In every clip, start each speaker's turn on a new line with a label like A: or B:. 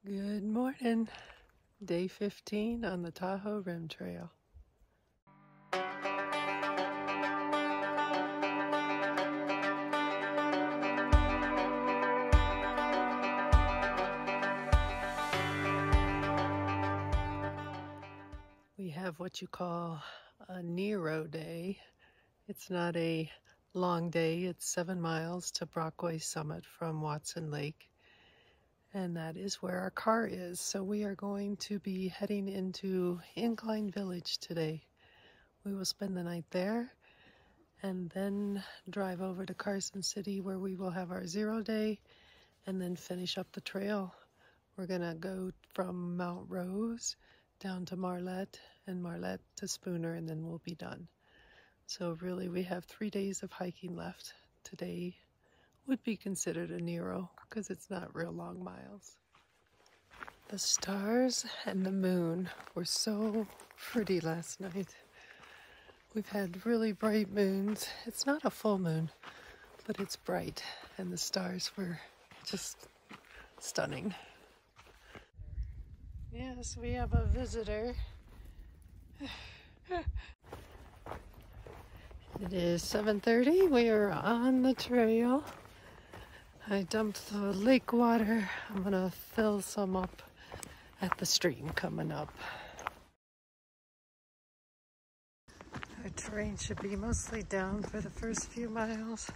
A: Good morning. Day 15 on the Tahoe Rim Trail. We have what you call a NERO day. It's not a long day. It's 7 miles to Brockway summit from Watson Lake. And that is where our car is. So we are going to be heading into Incline Village today. We will spend the night there and then drive over to Carson City where we will have our 0 day and then finish up the trail. We're gonna go from Mount Rose down to Marlette and Marlette to Spooner, and then we'll be done. So really we have 3 days of hiking left. Today would be considered a NERO because it's not real long miles. The stars and the moon were so pretty last night. We've had really bright moons. It's not a full moon, but it's bright, and the stars were just stunning. Yes, we have a visitor. It is 7:30. We are on the trail. I dumped the lake water. I'm gonna fill some up at the stream coming up. Our terrain should be mostly down for the first few miles.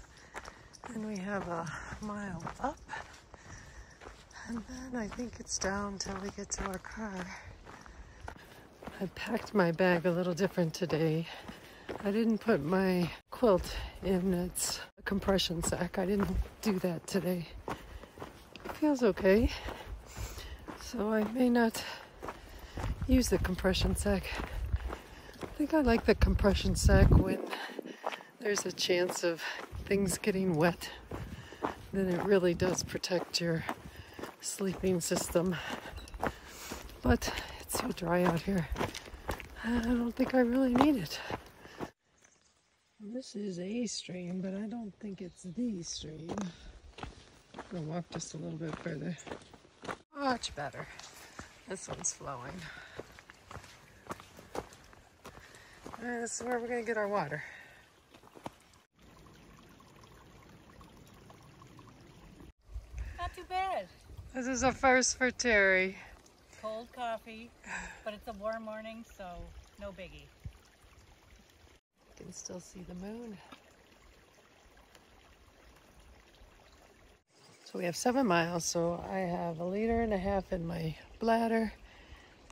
A: And we have a mile up. And then I think it's down till we get to our car. I packed my bag a little different today. I didn't put my quilt in its compression sack. I didn't do that today. It feels okay. So I may not use the compression sack. I think I like the compression sack when there's a chance of things getting wet. Then it really does protect your sleeping system. But it's so dry out here. I don't think I really need it. This is a stream, but I don't think it's the stream. I'm gonna walk just a little bit further. Much better. This one's flowing. This is where we're gonna get our water.
B: Not too bad.
A: This is a first for Terry.
B: Cold coffee, but it's a warm morning, so no biggie.
A: You can still see the moon. So we have 7 miles, so I have 1.5 liters in my bladder,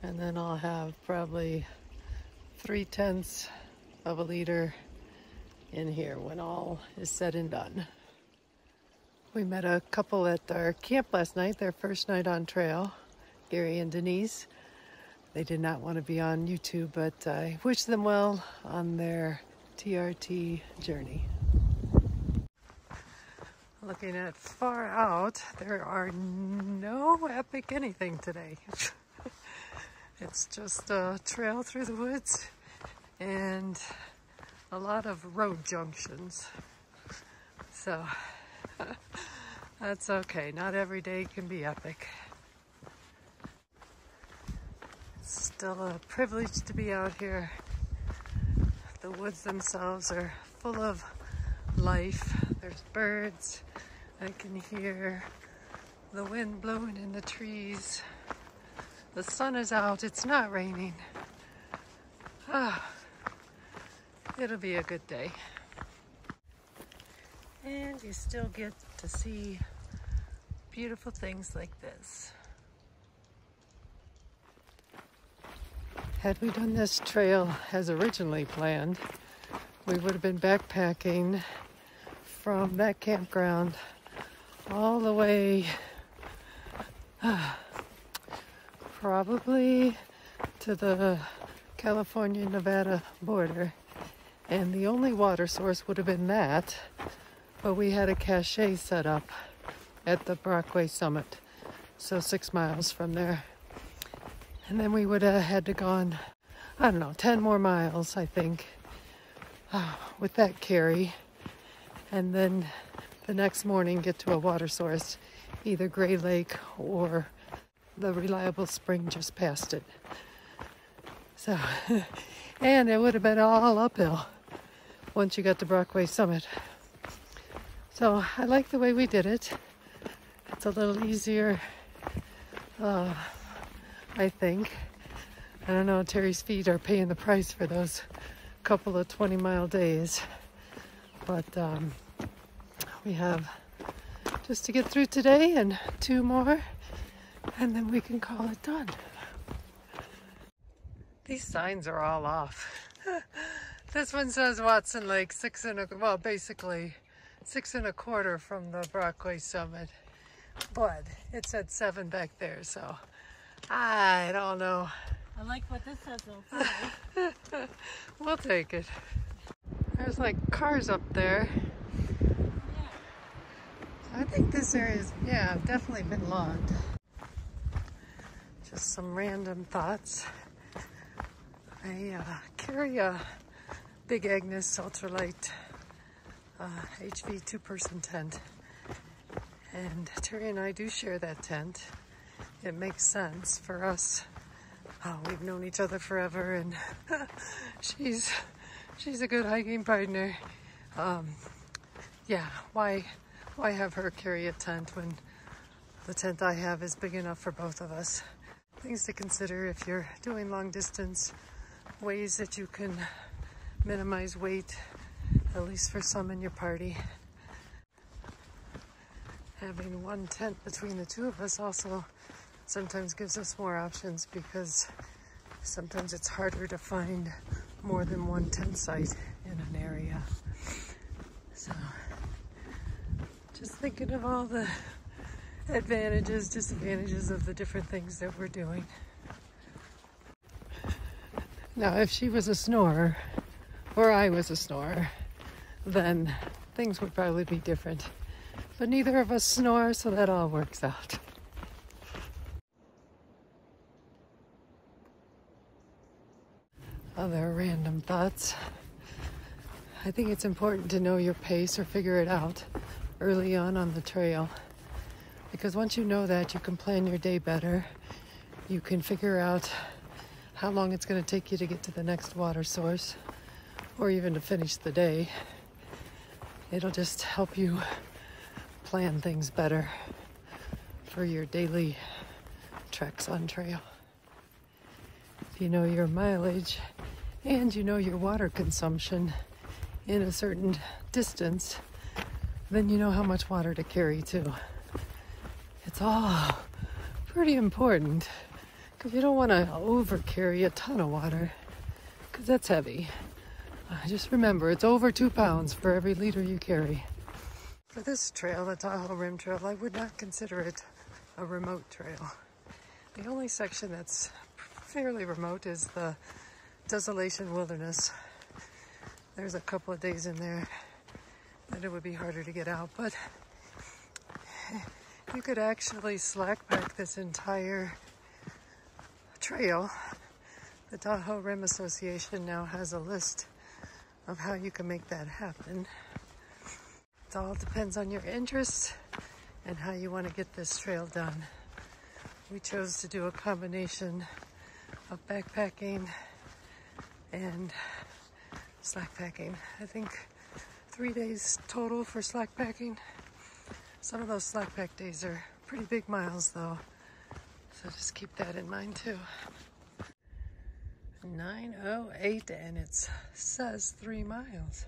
A: and then I'll have probably 3/10 of a liter in here when all is said and done. We met a couple at our camp last night, their first night on trail, Gary and Denise. They did not want to be on YouTube, but I wish them well on their TRT journey. Looking at far out, there are no epic anything today. It's just a trail through the woods and a lot of road junctions. So that's okay. Not every day can be epic. It's still a privilege to be out here. The woods themselves are full of life. There's birds. I can hear the wind blowing in the trees. The sun is out. It's not raining. It'll be a good day. And you still get to see beautiful things like this. Had we done this trail as originally planned, we would have been backpacking from that campground all the way probably to the California-Nevada border, and the only water source would have been that, but we had a cache set up at the Brockway summit, so 6 miles from there. And then we would have had to gone, I don't know, 10 more miles, I think, with that carry. And then the next morning get to a water source, either Gray Lake or the reliable spring just past it. So, and it would have been all uphill once you got to Brockway Summit. So I like the way we did it. It's a little easier, I think. I don't know, Terry's feet are paying the price for those couple of 20-mile days. But we have just to get through today and 2 more, and then we can call it done. These signs are all off. This one says Watson Lake, basically 6 1/4 from the Brockway Summit. But it said 7 back there, so I don't know.
B: I like what this says though. 5.
A: We'll take it. There's like cars up there.
B: Yeah.
A: I think this area's, definitely been logged. Just some random thoughts. I carry a Big Agnes ultralight HV 2-person tent. And Terry and I do share that tent. It makes sense for us. We've known each other forever, and she's a good hiking partner. Why have her carry a tent when the tent I have is big enough for both of us? Things to consider if you're doing long distance, ways that you can minimize weight, at least for some in your party. Having one tent between the 2 of us also sometimes gives us more options, because sometimes it's harder to find more than one tent site in an area. So just thinking of all the advantages, disadvantages of the different things that we're doing. Now, if she was a snorer, or I was a snorer, then things would probably be different. But neither of us snore, so that all works out. Other random thoughts. I think it's important to know your pace or figure it out early on the trail. Because once you know that, you can plan your day better. You can figure out how long it's going to take you to get to the next water source, or even to finish the day. It'll just help you plan things better for your daily treks on trail. If you know your mileage and you know your water consumption in a certain distance, then you know how much water to carry too. It's all pretty important, because you don't want to over carry a ton of water, because that's heavy. Just remember, it's over 2 pounds for every liter you carry. For this trail, the Tahoe Rim Trail, I would not consider it a remote trail. The only section that's fairly remote is the Desolation Wilderness. There's a couple of days in there that it would be harder to get out, but you could actually slack pack this entire trail. The Tahoe Rim Association now has a list of how you can make that happen. It all depends on your interests and how you want to get this trail done. We chose to do a combination of backpacking and slack packing. I think 3 days total for slack packing. Some of those slack pack days are pretty big miles though, so just keep that in mind too. 9:08 and it says 3 miles.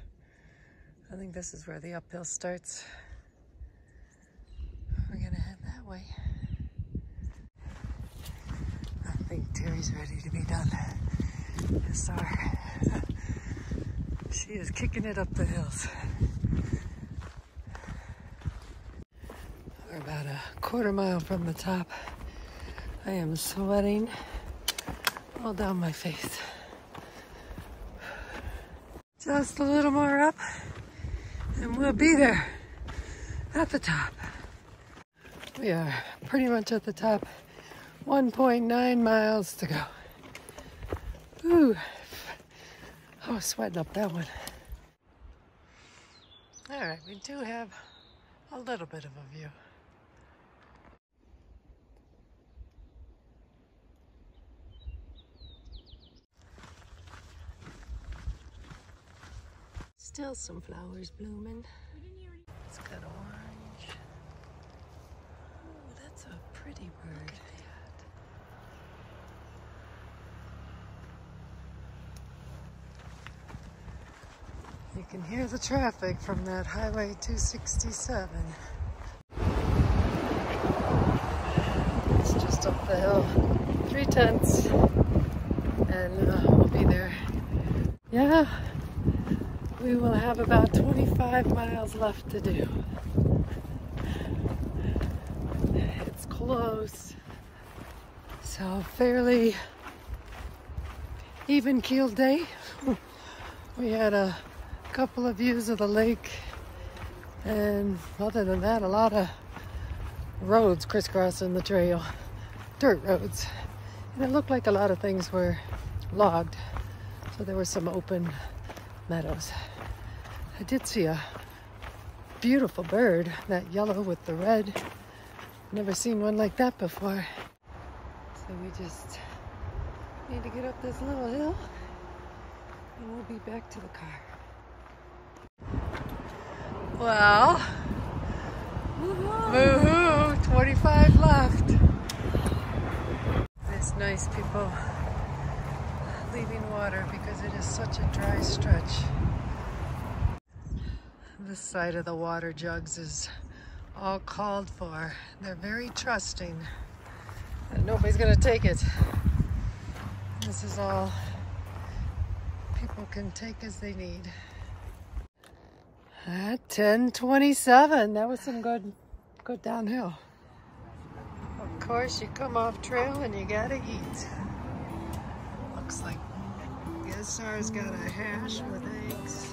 A: I think this is where the uphill starts. We're gonna head that way. I think Terry's ready to be done. Sorry. She is kicking it up the hills. We're about a 1/4 mile from the top. I am sweating all down my face. Just a little more up and we'll be there at the top. We are pretty much at the top. 1.9 miles to go. Ooh, I was sweating up that one. All right, we do have a little bit of a view. Still some flowers blooming. It's got orange. Oh, that's a pretty bird. You can hear the traffic from that Highway 267. It's just up the hill. 3/10, and we'll be there. Yeah, we will have about 25 miles left to do. It's close. So fairly even-keeled day. We had a couple of views of the lake, and other than that, a lot of roads crisscrossing the trail, dirt roads, and it looked like a lot of things were logged, so there were some open meadows. I did see a beautiful bird, that yellow with the red. Never seen one like that before. So we just need to get up this little hill and we'll be back to the car. Well, woohoo, 25 left. It's nice people leaving water because it is such a dry stretch. This side of the water jugs is all called for. They're very trusting that nobody's gonna take it. This is all people can take as they need. At 10:27, that was some good downhill. Of course, you come off trail and you gotta eat. Looks like Sarah's got a hash with eggs.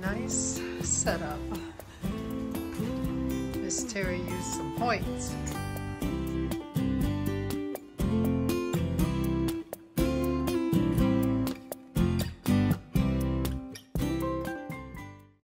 A: Nice setup. Miss Terry used some points.